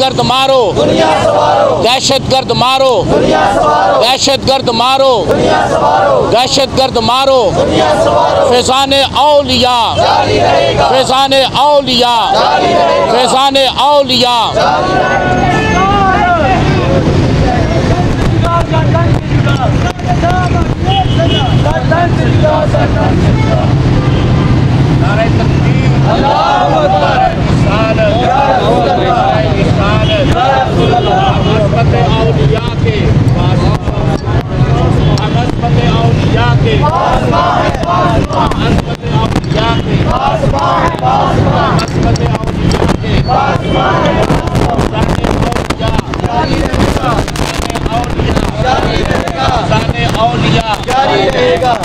गर्द मारो, दहशत गर्द मारो, दहशत गर्द मारो, दहशत गर्द मारो। फैज़ाने औलिया, फैज़ाने औलिया, फैज़ाने औलिया।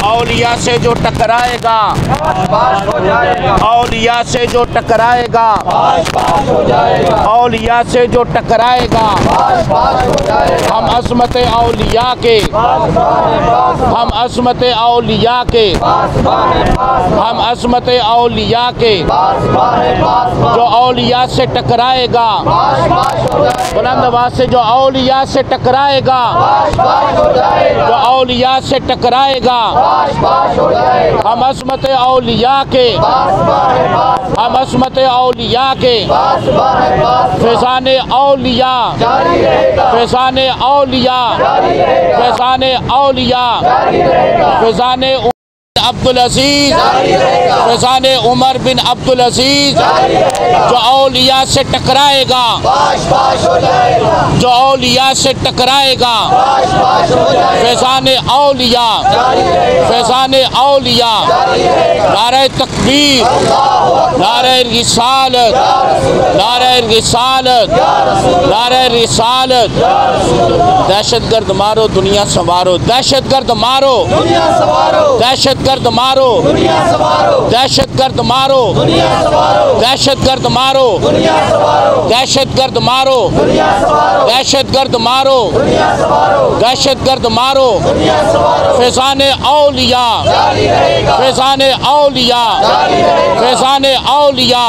औलिया से जो टकराएगा, औलिया से जो टकराएगा, औलिया से जो टकराएगा, हम अज़मत औलिया के, हम अज़मत औलिया के, हम अज़मत औलिया के, जो औलिया से टकराएगा, बुलंद आवाज़ से जो औलिया से टकराएगा, जो औलिया से टकराएगा, हम अज़मत औलिया के, हम अज़मत औलिया के, फैज़ाने औलिया, फैज़ाने औलिया, फैज़ाने औलिया, फैज़ाने अब्दुल अजीज, फैज़ाने उमर बिन अब्दुल अजीज, जो औलिया से टकराएगा, जो औलिया से टकराएगा, फैज़ाने औलिया, फैज़ाने औलिया। नारे तकबीर, नारे रिसालत, नारे रिसालत, नारे रिसालत। दहशत गर्द मारो, दुनिया संवारो, दहशत गर्द मारो, दहशत गर्द मारो, दहशत गर्द मारो, दहशत गर्द मारो, दहशत गर्द मारो, दहशत गर्द मारो, दहशत गर्द मारो। फैज़ाने औलिया, फैज़ाने औलिया, फैज़ाने औलिया।